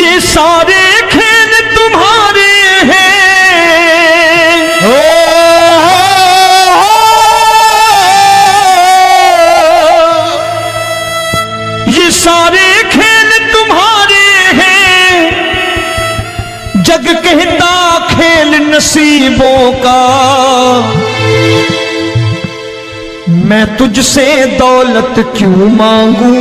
ये सारे खेल तुम्हारे हैं, ये सारे खेल तुम्हारे हैं, जग कहता खेल नसीबों का। मैं तुझसे दौलत क्यों मांगू,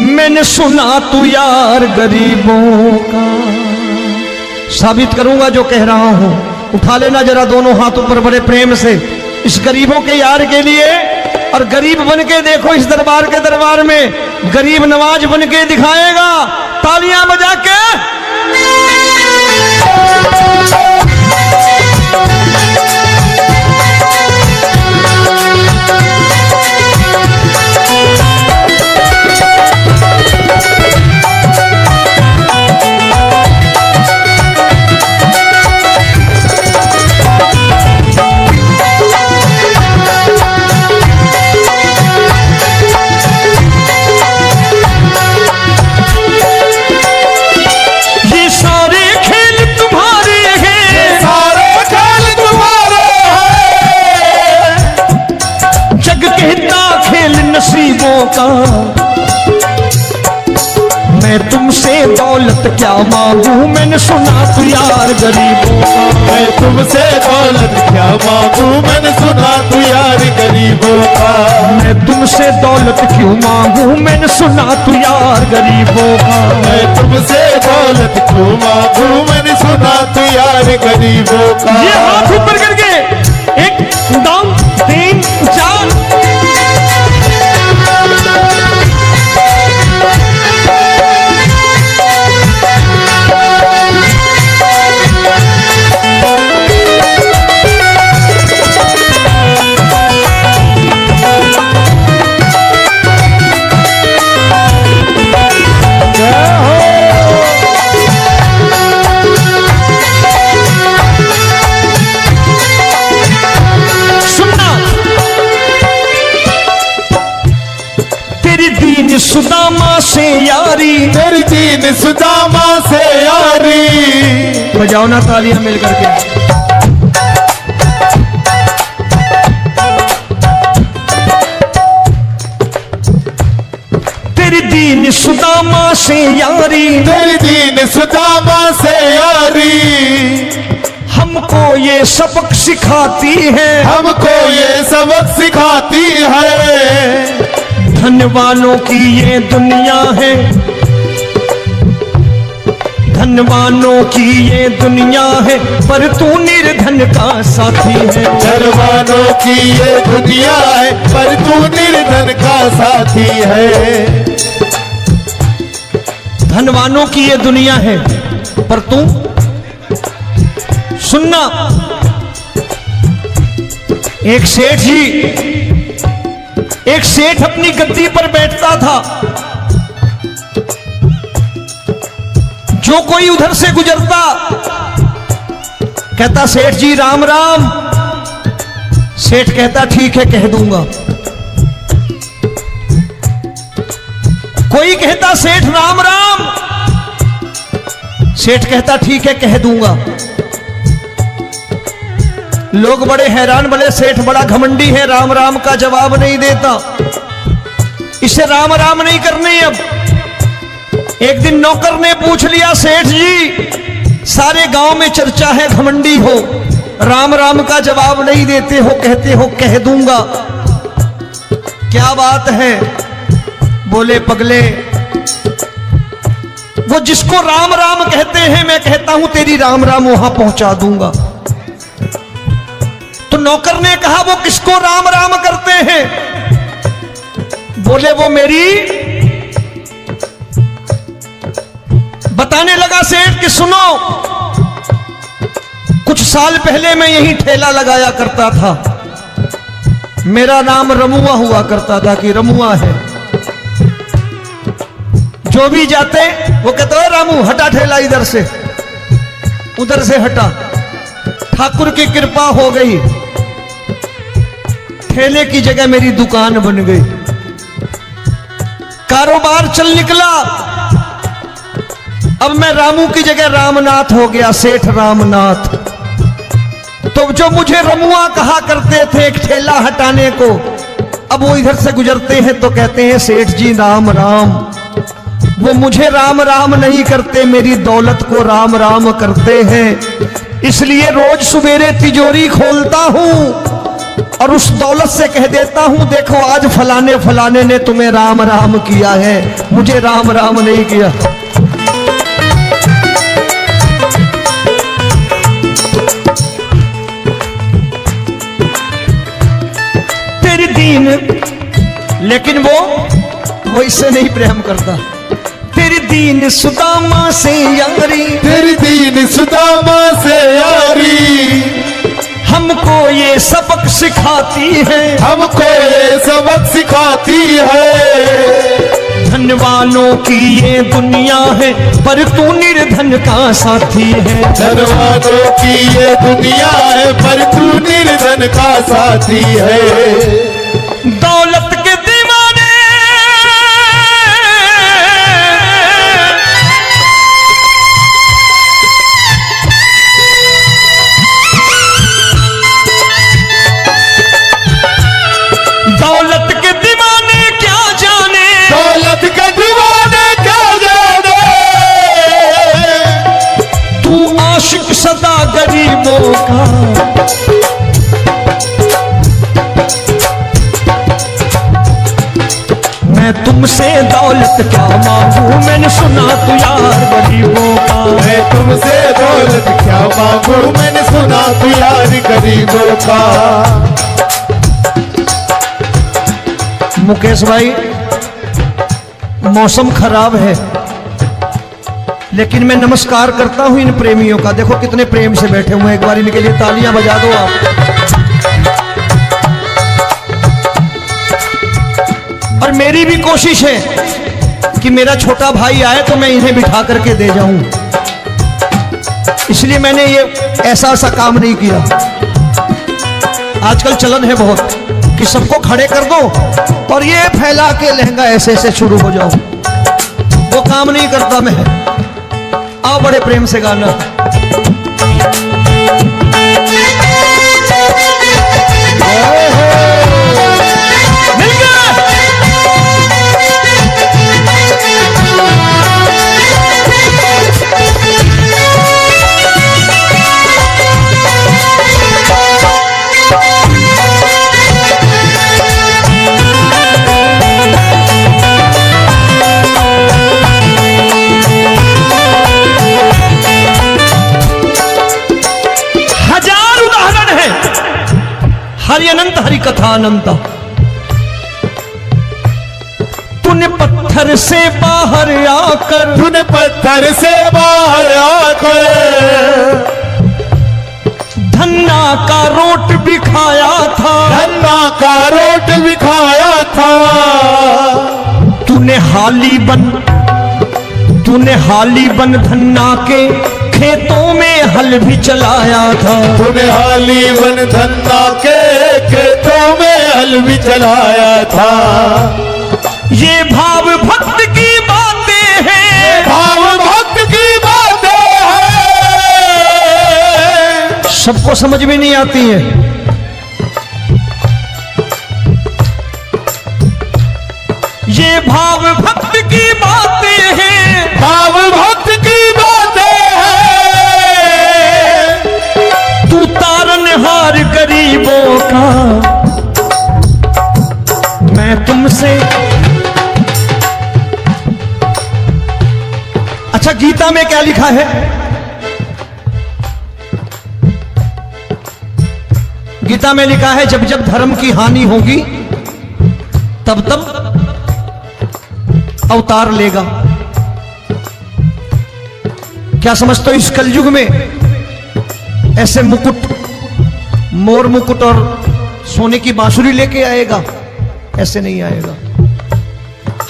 मैंने सुना तू यार गरीबों का। साबित करूंगा जो कह रहा हूं। उठा लेना जरा दोनों हाथों पर बड़े प्रेम से इस गरीबों के यार के लिए, और गरीब बन के देखो इस दरबार के दरबार में गरीब नवाज बन के दिखाएगा, तालियां बजा के। नसीबों का मैं तुमसे दौलत क्या मांगू, मैंने सुना तू यार गरीबों का। मैं तुमसे दौलत क्या मांगू, मैंने सुना तू यार गरीबों का। मैं तुमसे दौलत क्यों मांगू, मैंने सुना तू यार गरीबों का। मैं तुमसे दौलत क्यों मांगू, मैंने सुना तू यार गरीबों का। ये हाथ ऊपर करके 1 2 3 4 सुदामा से यारी, तेरी दीन सुदामा से यारी। बजाओ ना तालियां मिल करके। तेरी दीन सुदामा से यारी, तेरी दीन सुदामा से यारी। हमको ये सबक सिखाती है, हमको ये सबक सिखाती है। धनवानों की ये दुनिया है, धनवानों की ये दुनिया है, पर तू निर्धन का साथी है। धनवानों की ये दुनिया है, पर तू निर्धन का साथी है। धनवानों की ये दुनिया है, पर तू सुनना। एक सेठ अपनी गद्दी पर बैठता था। जो कोई उधर से गुजरता कहता सेठ जी राम राम। सेठ कहता ठीक है कह दूंगा। कोई कहता सेठ राम राम। सेठ कहता ठीक है कह दूंगा। लोग बड़े हैरान, बोले सेठ बड़ा घमंडी है, राम राम का जवाब नहीं देता, इसे राम राम नहीं करनी। अब एक दिन नौकर ने पूछ लिया सेठ जी सारे गांव में चर्चा है घमंडी हो, राम राम का जवाब नहीं देते हो, कहते हो कह दूंगा, क्या बात है? बोले पगले वो जिसको राम राम कहते हैं मैं कहता हूं तेरी राम राम वहां पहुंचा दूंगा। तो नौकर ने कहा वो किसको राम राम करते हैं? बोले वो मेरी। बताने लगा सेठ कि सुनो, कुछ साल पहले मैं यही ठेला लगाया करता था, मेरा नाम रमुआ हुआ करता था कि रमुआ है। जो भी जाते वो कहते हो रामू हटा ठेला इधर से, उधर से हटा। ठाकुर की कृपा हो गई, ठेले की जगह मेरी दुकान बन गई, कारोबार चल निकला। अब मैं रामू की जगह रामनाथ हो गया, सेठ रामनाथ। तो जो मुझे रमुआ कहा करते थे एक ठेला हटाने को, अब वो इधर से गुजरते हैं तो कहते हैं सेठ जी राम राम। वो मुझे राम राम नहीं करते, मेरी दौलत को राम राम करते हैं। इसलिए रोज सवेरे तिजोरी खोलता हूं और उस दौलत से कह देता हूं, देखो आज फलाने फलाने ने तुम्हें राम राम किया है, मुझे राम राम नहीं किया। तेरी दीन, लेकिन वो इससे नहीं प्रेम करता। तेरी दीन सुदामा से यारी, तेरी दीन सुदामा से यारी, हमको ये सबक सिखाती है, हमको ये सबक सिखाती है। धन वालों की ये दुनिया है, पर तू निर्धन का साथी है। धन वालों की ये दुनिया है, पर तू निर्धन का साथी है। दौलत के दीवाने दौलत के दीवाने क्या जाने, दौलत के दीवाने क्या जाने। तू आशिक सदा गरीबों का। मैं तुमसे दौलत क्या मांगू, मैंने सुना तू यार गरीबों का। मैं तुमसे दौलत क्या मांगू, मैंने सुना तू यार गरीबों का। मुकेश भाई, मौसम खराब है, लेकिन मैं नमस्कार करता हूं इन प्रेमियों का। देखो कितने प्रेम से बैठे हुए हैं, एक बार इनके लिए तालियां बजा दो आप। और मेरी भी कोशिश है कि मेरा छोटा भाई आए तो मैं इन्हें बिठा करके दे जाऊं, इसलिए मैंने ये ऐसा काम नहीं किया। आजकल चलन है बहुत कि सबको खड़े कर दो और ये फैला के लहंगा ऐसे ऐसे शुरू हो जाओ, वो काम नहीं करता मैं। आओ बड़े प्रेम से गाना। मिल गया। हरि अनंत हरि कथा अनंत। तूने पत्थर से बाहर आकर, तूने पत्थर से बाहर आकर धन्ना का रोट भी खाया था, धन्ना का रोट भी खाया था। तूने हाली बन धन्ना के खेतों में हल भी चलाया था। तूने हाली बन धन्ना के खेतों में हल भी चलाया था। ये भाव भक्त की बातें हैं, भाव भक्त की बातें हैं, सबको समझ में नहीं आती है। ये भाव भक्त की बातें हैं, भाव भक्त की बातें हैं। तू तारनहार गरीबों का। मैं तुमसे, अच्छा गीता में क्या लिखा है? गीता में लिखा है जब जब धर्म की हानि होगी तब तब अवतार लेगा। क्या समझते हो इस कलयुग में ऐसे मुकुट, मोर मुकुट और सोने की बांसुरी लेके आएगा? ऐसे नहीं आएगा,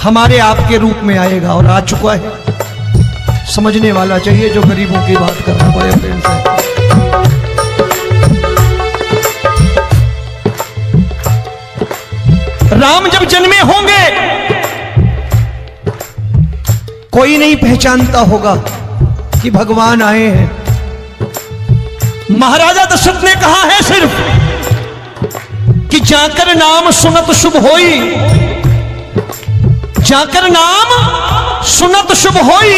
हमारे आपके रूप में आएगा और आ चुका है। समझने वाला चाहिए जो गरीबों की बात कर रहा है बड़े प्रेम से। राम जब जन्मे होंगे, कोई नहीं पहचानता होगा कि भगवान आए हैं। महाराजा दशरथ ने कहा है सिर्फ कि जाकर नाम सुनत शुभ होई, जाकर नाम सुनत शुभ होई,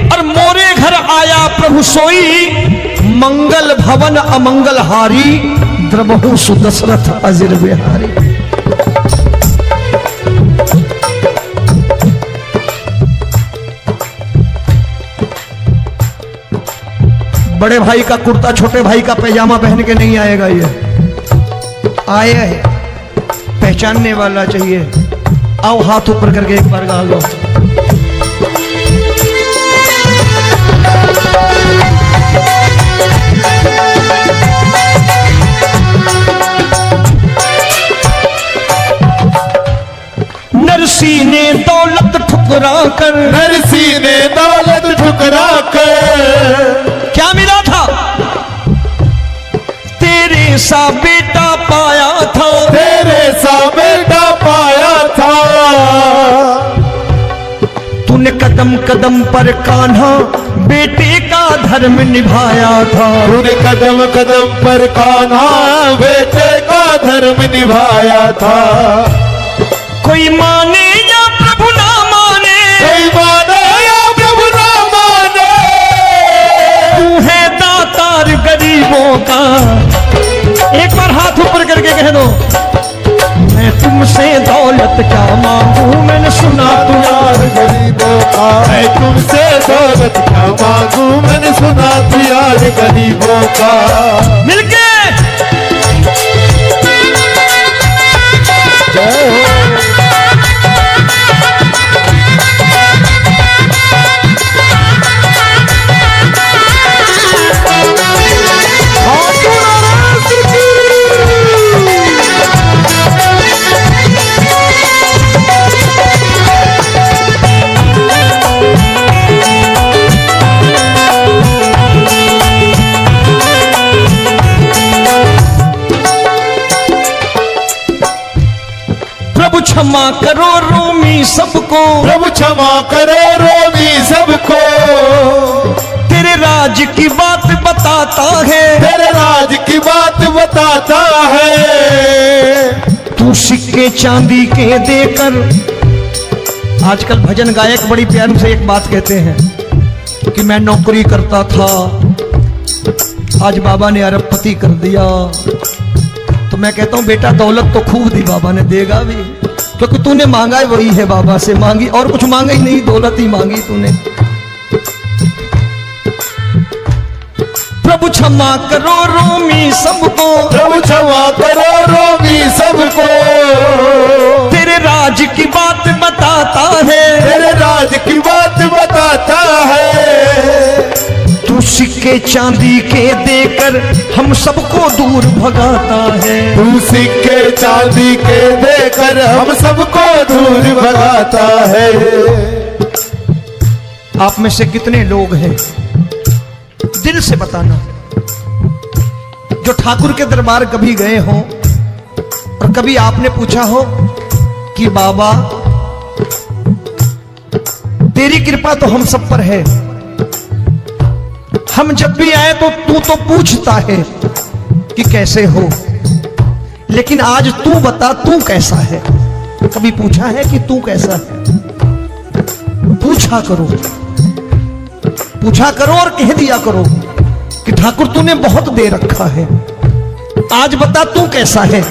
और मोरे घर आया प्रभु सोई, मंगल भवन अमंगल हारी, द्रबहु सुदशरथ अजिर बिहारी। बड़े भाई का कुर्ता छोटे भाई का पैजामा पहन के नहीं आएगा, ये आया है पहचानने वाला चाहिए। आओ हाथ ऊपर करके एक बार गा लो। नरसी ने दौलत ठुकरा कर, नरसी ने दौलत ठुकरा कर, क्या मिला था? तेरे सा बेटा पाया था, तेरे सा बेटा पाया था। तूने कदम कदम पर कान्हा बेटे का धर्म निभाया था, तूने कदम कदम पर कान्हा बेटे का धर्म निभाया था। कोई माने या प्रभु ना माने, कोई माने या प्रभु ना माने, तू है दातार गरीबों का। एक बार हाथ ऊपर करके कह दो, मैं तुमसे दौलत क्या मांगू, मैंने सुना तू यार गरीबों का। मैं तुमसे दौलत क्या मांगू, मैंने सुना तू यार गरीबों का। मिलके जय हो। प्रभु क्षमा करो रोमी सबको, प्रभु क्षमा करो रोमी सबको। तेरे राज की बात बताता है, तेरे राज की बात बताता है। तू सिक्के चांदी के देकर, आजकल भजन गायक बड़ी प्यार से एक बात कहते हैं कि मैं नौकरी करता था, आज बाबा ने अरबपति कर दिया। तो मैं कहता हूं बेटा दौलत तो खूब दी बाबा ने, देगा भी, क्योंकि तूने मांगा है वही है बाबा से मांगी, और कुछ मांगा ही नहीं, दौलत ही मांगी तूने। प्रभु क्षमा करो रोमी सबको, प्रभु क्षमा करो रोमी सबको। तेरे राज की बात बताता है, तेरे राज की बात बताता है। तू सिक्के चांदी के देकर हम सबको दूर भगाता है, तू सिक्के चांदी के देकर हम सबको दूर भगाता है। आप में से कितने लोग हैं, दिल से बताना, जो ठाकुर के दरबार कभी गए हो और कभी आपने पूछा हो कि बाबा तेरी कृपा तो हम सब पर है, हम जब भी आए तो तू तो पूछता है कि कैसे हो, लेकिन आज तू बता तू कैसा है। कभी पूछा है कि तू कैसा है? पूछा करो, पूछा करो और कह दिया करो कि ठाकुर तूने बहुत दे रखा है, आज बता तू कैसा है।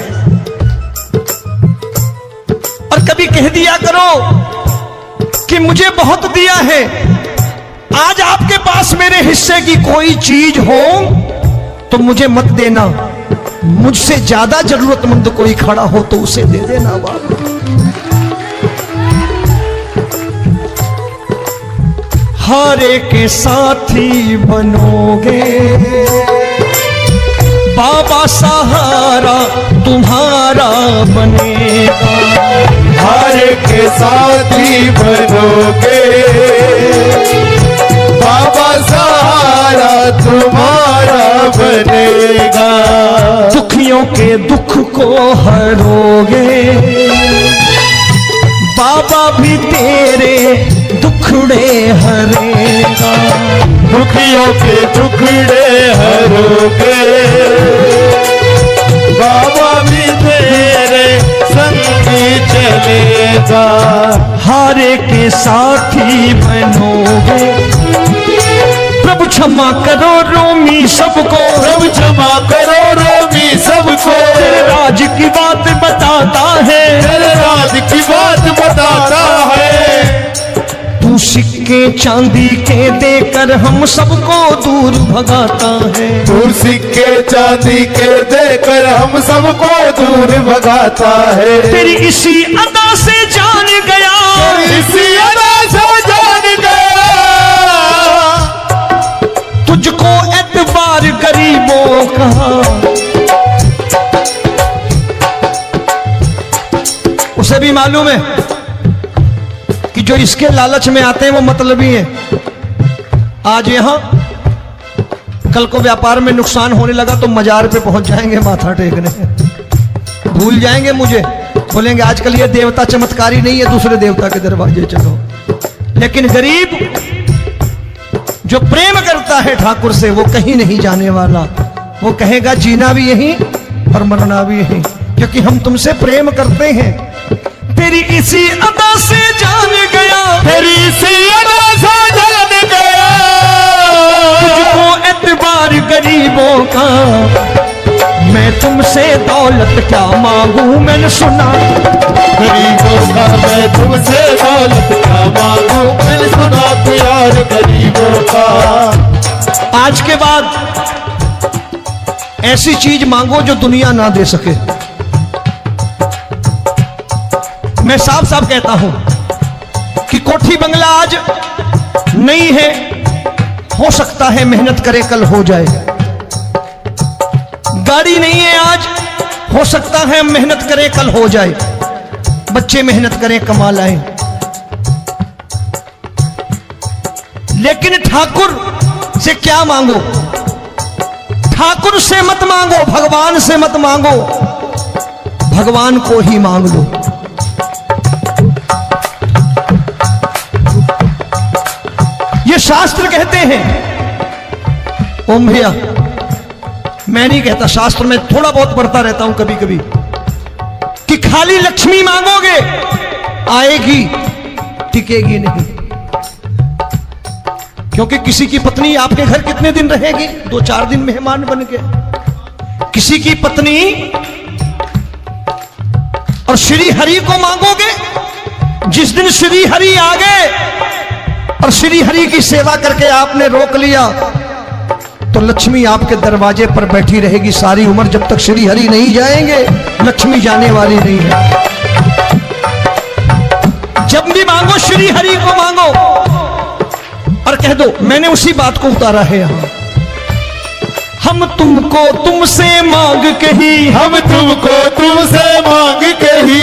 और कभी कह दिया करो कि मुझे बहुत दिया है, आज आपके पास मेरे हिस्से की कोई चीज हो तो मुझे मत देना, मुझसे ज्यादा जरूरतमंद कोई खड़ा हो तो उसे दे देना बाबा। हारे के साथी बनोगे बाबा, सहारा तुम्हारा बनेगा। हारे के साथी बनोगे बाबा, सहारा तुम्हारा बनेगा। दुखियों के दुख को हरोगे बाबा भी तेरे दुखड़े हरेगा। दुखियों के टुकड़े हरोगे, बाबा भी तेरे संगी चलेगा। हारे के साथी बनोगे, प्रभु क्षमा करो रोमी सबको, प्रभु क्षमा करो रोमी सबको। तेरे राज की बात बताता है, तेरे राज की बात बताता है। तू सिक्के चांदी के देकर हम सबको दूर भगाता है। तू सिक्के चांदी के देकर हम सबको दूर भगाता है। तेरी इसी अदा से जान गया, इसी अदा से जान गया, तुझको एतबार गरीबों का। उसे भी मालूम है कि जो इसके लालच में आते हैं वो मतलबी हैं। आज यहां कल को व्यापार में नुकसान होने लगा तो मजार पे पहुंच जाएंगे माथा टेकने, भूल जाएंगे मुझे, बोलेंगे आजकल ये देवता चमत्कारी नहीं है, दूसरे देवता के दरवाजे चलो। लेकिन गरीब जो प्रेम करता है ठाकुर से वो कहीं नहीं जाने वाला। वो कहेगा जीना भी यहीं और मरना भी यहीं, क्योंकि हम तुमसे प्रेम करते हैं। तेरी इसी अदा से जान गया, तेरी इसी अदा से जान गया, तुझको एतबार गरीबों का। मैं तुमसे दौलत क्या मांगू, मैंने सुना गरीबों का। मैं तुमसे दौलत क्या मांगू, मैंने सुना प्यार गरीबों का। आज के बाद ऐसी चीज मांगो जो दुनिया ना दे सके। मैं साफ साफ कहता हूं कि कोठी बंगला आज नहीं है, हो सकता है मेहनत करे कल हो जाए। गाड़ी नहीं है आज, हो सकता है मेहनत करें कल हो जाए। बच्चे मेहनत करें कमा लाएं। लेकिन ठाकुर से क्या मांगो? ठाकुर से मत मांगो, भगवान से मत मांगो, भगवान को ही मांग लो। ये शास्त्र कहते हैं। ओम भैया, मैं नहीं कहता, शास्त्र में थोड़ा बहुत पढ़ता रहता हूं कभी कभी, कि खाली लक्ष्मी मांगोगे आएगी, टिकेगी नहीं। क्योंकि किसी की पत्नी आपके घर कितने दिन रहेगी? 2-4 दिन मेहमान बन के। किसी की पत्नी और श्री हरि को मांगोगे, जिस दिन श्री हरि आ गए और श्री हरि की सेवा करके आपने रोक लिया तो लक्ष्मी आपके दरवाजे पर बैठी रहेगी सारी उम्र। जब तक श्री हरि नहीं जाएंगे लक्ष्मी जाने वाली नहीं है। जब भी मांगो श्री हरि को मांगो और कह दो मैंने उसी बात को उतारा है यहां। हम तुमको तुमसे मांग कही, हम तुमको तुमसे मांग कही।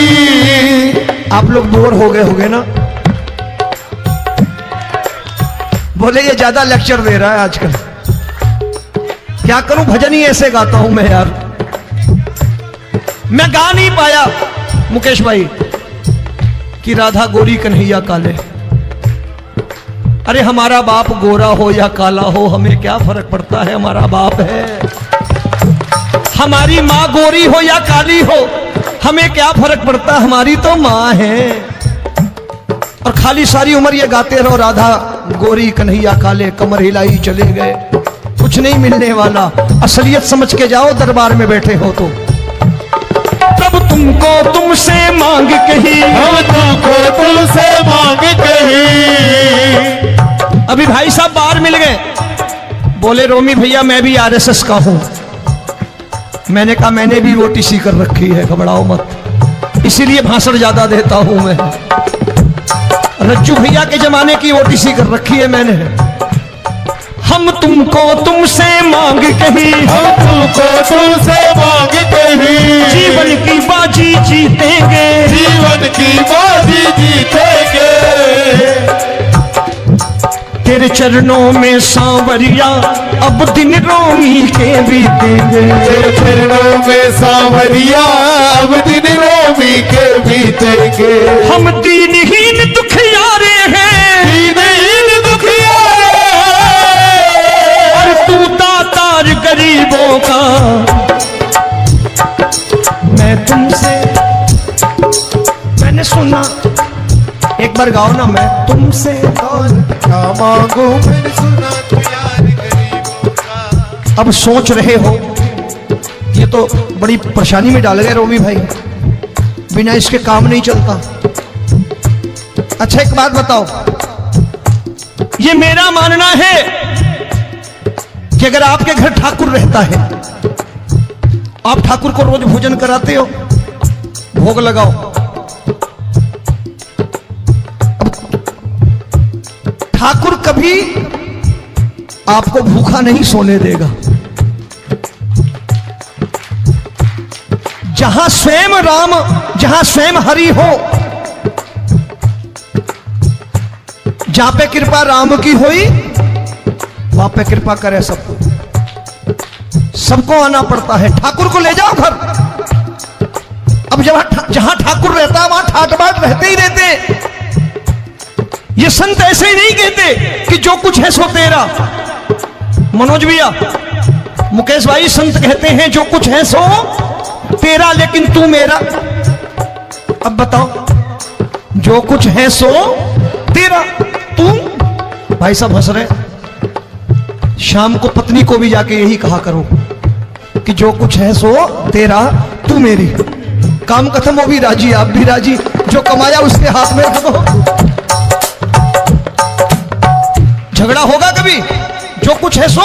आप लोग बोर हो गए होंगे ना, बोले ये ज्यादा लेक्चर दे रहा है आजकल। क्या करूं, भजन ही ऐसे गाता हूं मैं यार। मैं गा नहीं पाया मुकेश भाई कि राधा गोरी कन्हैया काले। अरे हमारा बाप गोरा हो या काला हो हमें क्या फर्क पड़ता है, हमारा बाप है। हमारी माँ गोरी हो या काली हो हमें क्या फर्क पड़ता, हमारी तो माँ है। और खाली सारी उम्र ये गाते रहो राधा गोरी कन्हैया काले, कमर हिलाई चले गए, कुछ नहीं मिलने वाला। असलियत समझ के जाओ दरबार में बैठे हो तो। प्रभु तुमको तुमसे मांग कही, हम तुमको तुमसे मांग कही। अभी भाई साहब बाहर मिल गए, बोले रोमी भैया मैं भी आरएसएस का हूं। मैंने कहा मैंने भी ओटीसी कर रखी है, घबराओ मत, इसीलिए भाषण ज्यादा देता हूं मैं। रज्जू भैया के जमाने की ओटीसी कर रखी है मैंने। हम तुमको तुमसे मांग कही, हम तुमको तुमसे मांग कही। जीवन की बाजी जीतेंगे, जीवन की बाजी जीतेंगे। तेरे चरणों में सांवरिया अब दिन रोमी के बीतेंगे। तेरे चरणों में सांवरिया अब दिन रोमी के बीतेंगे। हम दीनहीन दुखियारे हैं, बार गाओ ना, मैं तुमसे दौलत क्या मांगू, मैंने सुना तू यार गरीबों का। अब सोच रहे हो ये तो बड़ी परेशानी में डाल गए रोमी भाई, बिना इसके काम नहीं चलता। अच्छा एक बात बताओ, ये मेरा मानना है कि अगर आपके घर ठाकुर रहता है, आप ठाकुर को रोज भोजन कराते हो, भोग लगाओ, ठाकुर कभी आपको भूखा नहीं सोने देगा। जहां स्वयं राम, जहां स्वयं हरि हो, जहां पे कृपा राम की हुई, वहां पे कृपा करे सबको, सबको आना पड़ता है। ठाकुर को ले जाओ घर। अब जहां ठाकुर रहता है वहां ठाट बाट रहते ही रहते। ये संत ऐसे ही नहीं कहते कि जो कुछ है सो तेरा। मनोज भैया, मुकेश भाई, संत कहते हैं जो कुछ है सो तेरा, लेकिन तू मेरा। अब बताओ, जो कुछ है सो तेरा, तू। भाई साहब हंस रहे। शाम को पत्नी को भी जाके यही कहा करो कि जो कुछ है सो तेरा, तू मेरी। काम खत्म, वो भी राजी, आप भी राजी, जो कमाया उसके हाथ में रखो। झगड़ा होगा कभी? जो कुछ है सो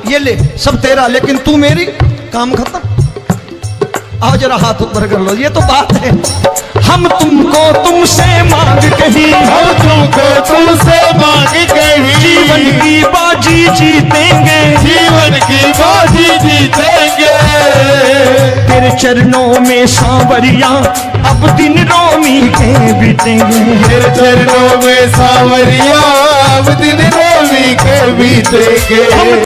ये ले, सब तेरा, लेकिन तू मेरी। काम खत्म। आओ जरा हाथ ऊपर कर लो, ये तो बात है। हम तुमको तुमसे मांग कहीं, हम तुमको तुमसे मांग कहीं, जीवन की बाजी जीतेंगे, जीवन की बाजी जीतेंगे। तेरे चरणों में सांवरिया अब दिन रोमी के बीतेंगे। तेरे चरणों में सांवरिया अब दिन रोमी के बीतेंगे।